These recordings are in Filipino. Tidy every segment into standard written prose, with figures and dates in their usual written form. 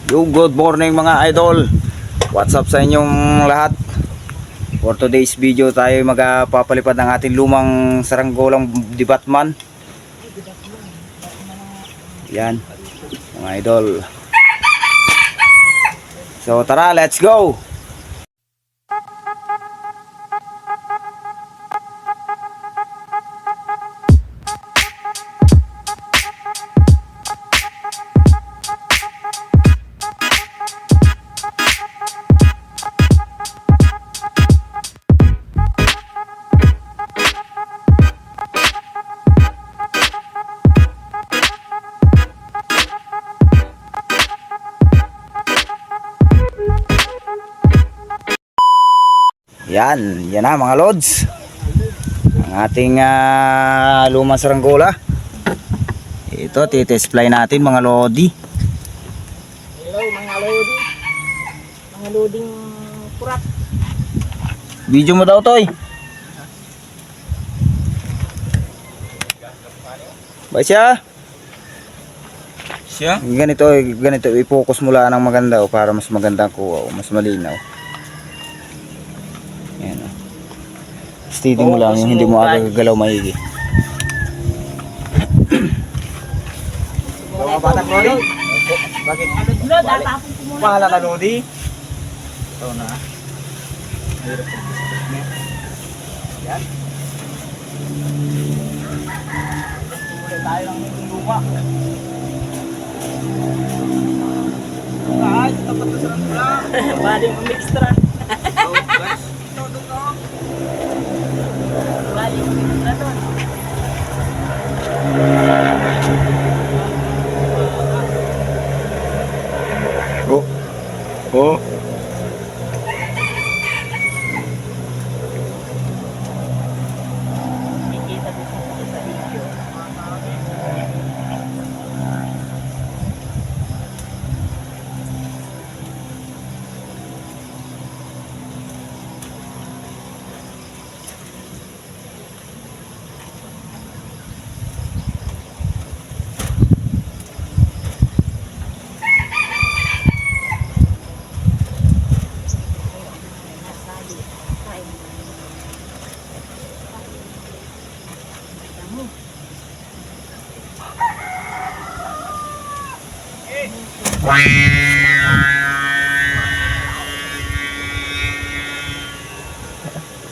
Yo, good morning mga idol. What's up sa inyong lahat? For today's video tayo magpapalipad ng ating lumang saranggolang di Batman. Yan mga idol. So tara, let's go. Yan na mga lods. Ang ating lumang saranggola. Ito, titest fly natin mga lodi. Hello mga lodi. Mga loding kurat. Video mo daw toy. Ba siya? Ganito i-focus mo lang ng maganda para mas maganda kuha, mas malinaw. Ayan o. Steady mo lang, hindi mo agagalaw maigi. Mga bata Lodi? Bakit? Pahala ka Lodi? Ito na. Yan. Muli tayo ng lupa. Ay, tapat na sa nangula. Bali mo extra. Bali mo extra doon. Oh. Nakikita din sa video.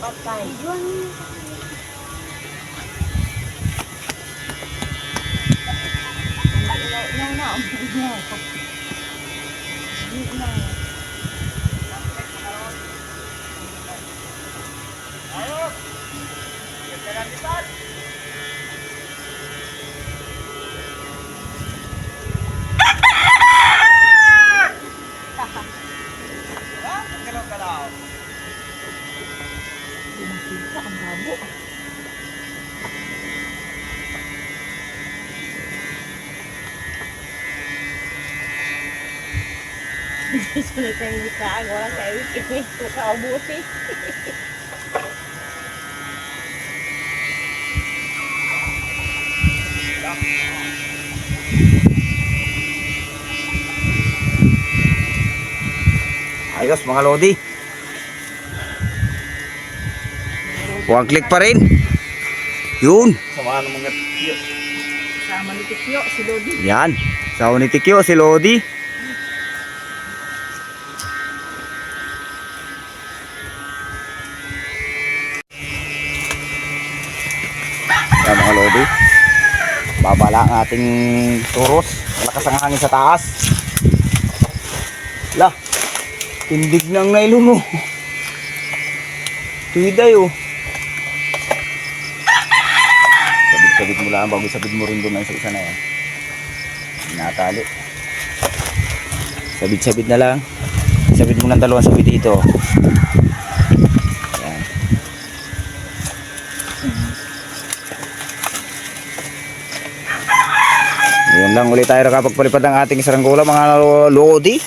Patay. Ang babo. Sulit ang likaan. Walang kawit. Kaubuti. Ayos mga lodi. One click pa rin. Yun. Sama ni Tikyo, si Lodi. Yan. Sa ni Tikyo, si Lodi. Yan mga lodi. Babala ang ating turos. Malakas ang hangin sa taas. Lah. Tindig ng nailon oh. Tuwiday oh. Sabit mo lang bago sabit mo rin doon ang isa na yan. Natali. Sabit na lang. Sabit mo ng dalawang sabit dito. Yan. Ngayon lang ulit tayo nakapagpalipad ng ating saranggola mga lodi.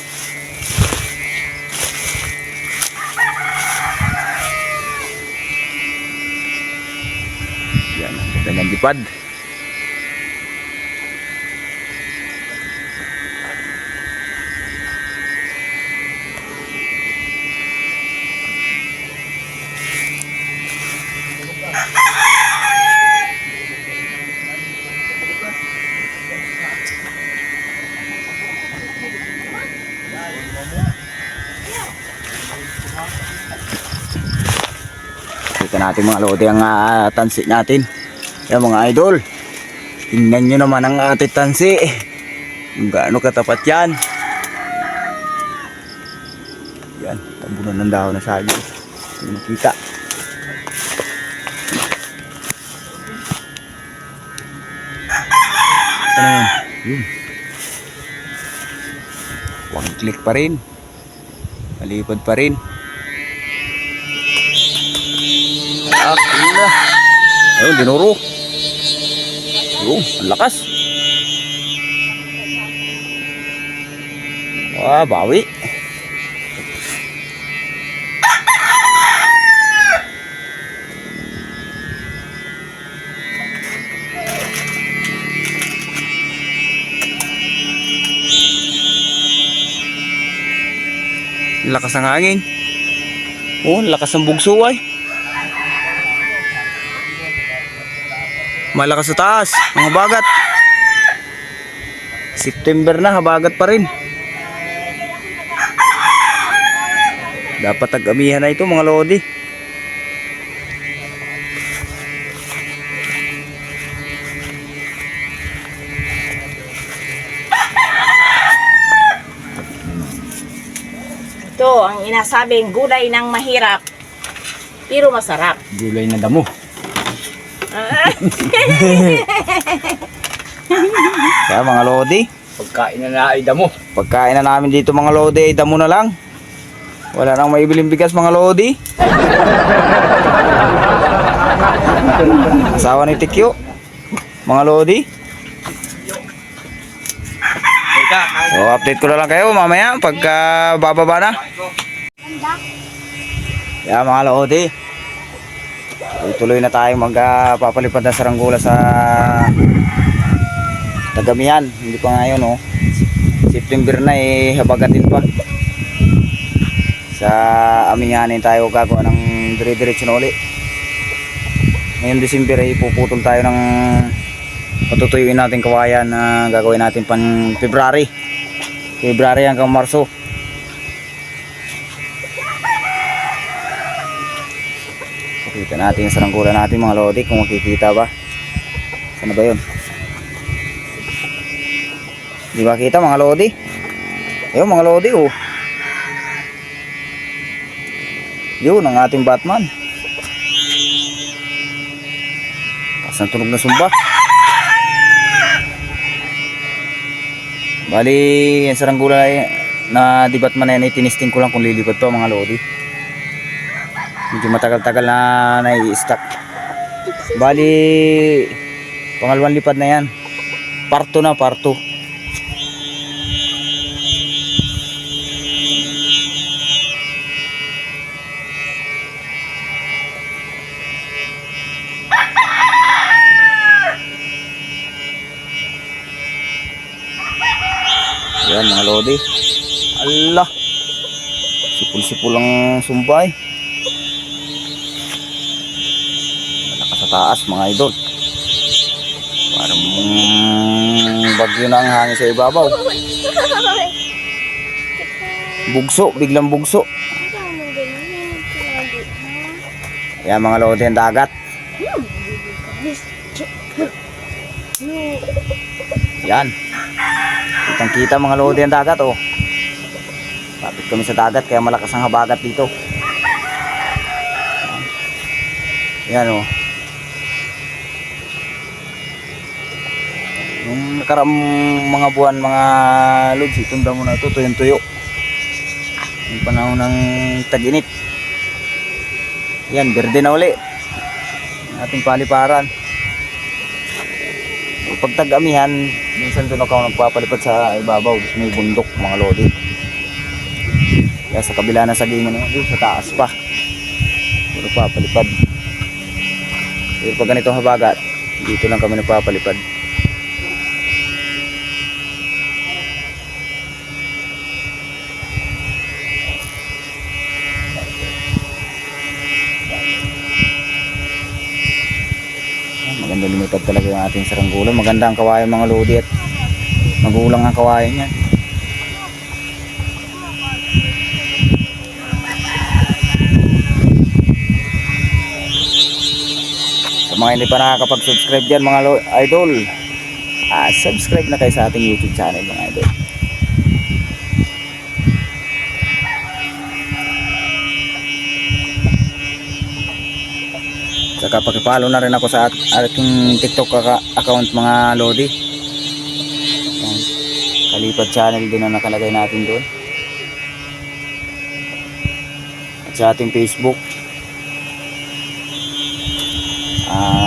Yan, ganyan lipad. Kita natin mga lodi ang tansi natin. Yan mga idol. Tingnan nyo naman ang ating tansi. Kung gaano katapat yan. Yan, tabunan ng dahon na saging. Hindi makita. Ano yan? Yun. One click pa rin. Malipad pa rin. Akila. Ayun, dinuro. Yun, ang lakas. Wah, bawi. Lakas ng hangin. Oh, lakas ng bugso ay. Malakas sa taas, mga bagat. September na, habagat pa rin. Dapat tag-amihan na ito mga lodi. Ito ang inasabing gulay ng mahirap pero masarap. Gulay na damo. Kaya mga lodi, Pagkain na ay damo. pagkain na namin dito mga lodi, ay damo na lang. Wala nang maibiling bigas mga lodi. Asawa ni Tikyo, mga lodi. So update ko na lang kayo mamaya pagka bababa na. Kaya mga lodi, tuloy na tayo magpapalipad na saranggola sa Tagamihan. Hindi pa ngayon oh. September na eh, habagatin pa. Sa Amihanin tayo gagawa ng dire-diretso na uli. Ngayong December ay puputol tayo ng patutuyuin natin kawayan na gagawin natin pan February hanggang Marso. Pakita natin yung saranggola natin mga lodi kung makikita ba. Sana ba yun? Di ba kita mga lodi? Ayun mga lodi oh. Yun ang ating Batman. Taas ng tunog na sumba. Bali yung saranggola na di Batman na yan ay tinisting ko lang kung lilipad to mga lodi. Medyo matagal-tagal na nai-stack. Bali pangalawang lipad na yan. Parto na, parto. Yan mga lodi. Allah. Sipul-sipul ang sumbay. Malakas sa taas mga idol. Parang bagyo na ang hangin sa ibabaw. Bugso, biglang bugso. Yan mga lodi ang dagat. Yan. Kitang kita mga lodi ang dagat oh. Lapit kami sa dagat kaya malakas ang habagat dito. Yan oh. Yung nakaraang mga buwan mga lods, itong damo na ito tuyong tuyo. Yung panahon ng tag-init. Yan, berde na uli ating paliparan. Pag tag-amihan, minsan doon ako nagpapalipad sa ibabaw, may bundok mga lodi. Kaya sa kabila na sagingan doon sa taas pa puro papalipad. Pero pag ganito habagat, dito lang kami nagpapalipad. Maganda lumipad talaga yung ating saranggola. Maganda ang kawayan mga lodi at magulang ang kawayan yan. mga hindi pa nakakapag-subscribe dyan mga idol, subscribe na kayo sa ating YouTube channel mga idol. Saka pakipollow na rin ako sa aking TikTok account mga lodi. Yan. Kalipad channel din ang nakalagay natin doon. At sa ating Facebook,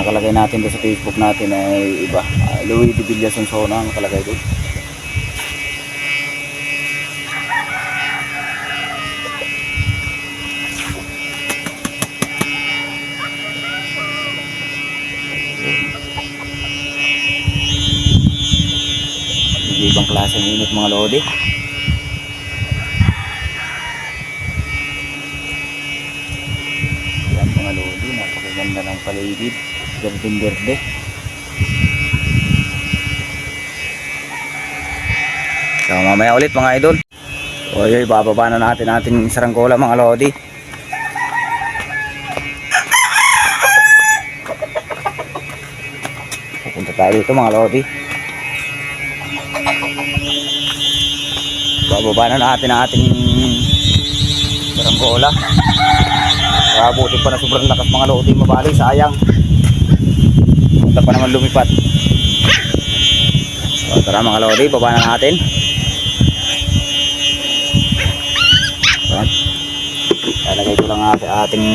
nakalagay natin doon sa Facebook natin ay iba, Louie de Villa Sonsona ang nakalagay doon. Ibang klase ng init mga lodi. Yan mga lodi, napakaganda ng paligid, gardeng verde. So mamaya ulit mga idol. O yun, bababa na natin ating saranggola mga lodi. Pupunta tayo dito mga lodi. Bababa na natin ang ating saranggola. Buti pa na sobrang lakas mga lodi, mabali, sayang. Punta pa naman lumipat. So tara mga lodi, baba na natin. Ayan. Lalagay ko lang ating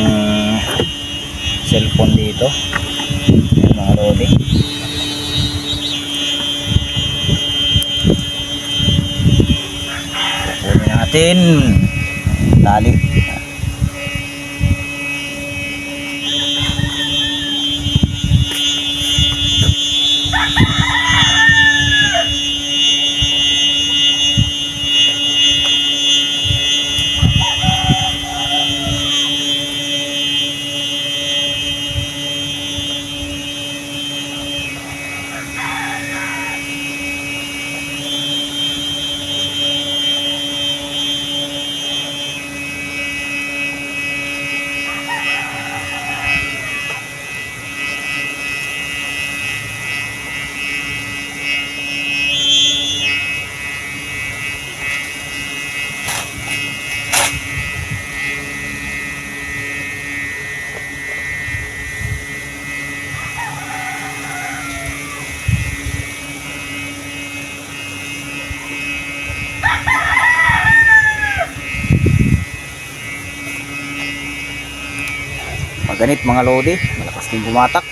cellphone dito. Ayan mga lodi. Kukunin natin tali. Maganit mga lodi, malakas din bumatak.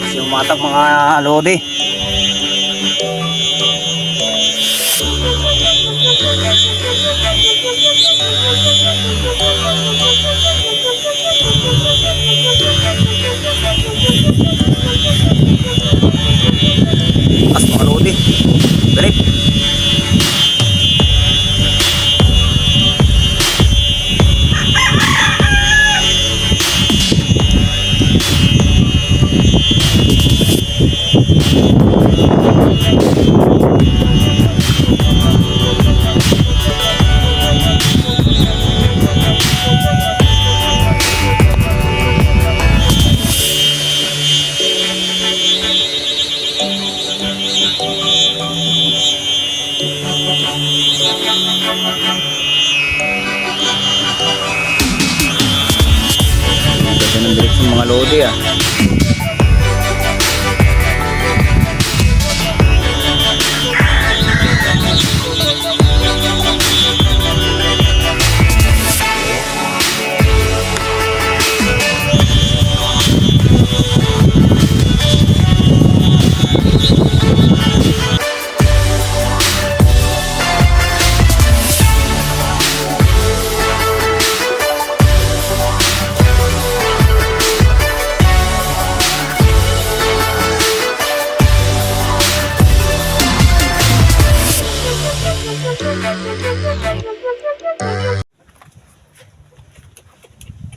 Kasi umatak mga lodi. As mga lodi. Balik. Ganda ng direksyon mga lodi ah.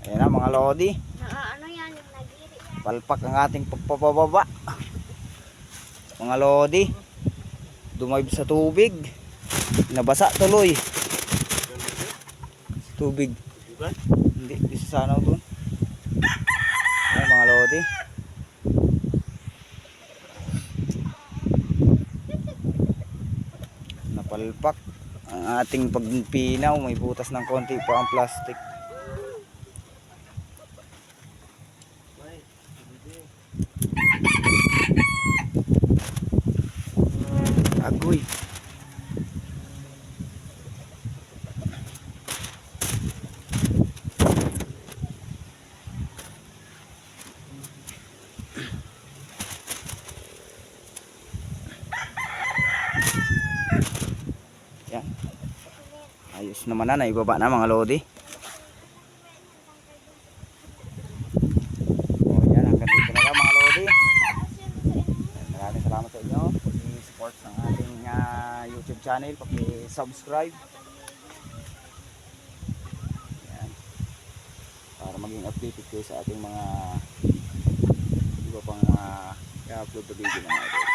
Ayan na mga lodi. Ano yan, yung nagiri. Palpak ang ating pagpapababa. Mga lodi. Dumayb sa tubig. Nabasa tuloy. Tubig. Hindi, isa sana doon. Ayan mga lodi. Napalpak ang ating pagpinaw. May butas ng konti pa ang plastic. Agoy. Yan. Ayos naman na, naibaba na mga lodi. Oh, yan, hanggang dito na lang mga lodi. Maraming salamat sa inyo. I-support ng ating YouTube channel. Paki-subscribe. Yan. Para maging updated kayo sa ating mga iba pang i-upload na video ng mga lodi.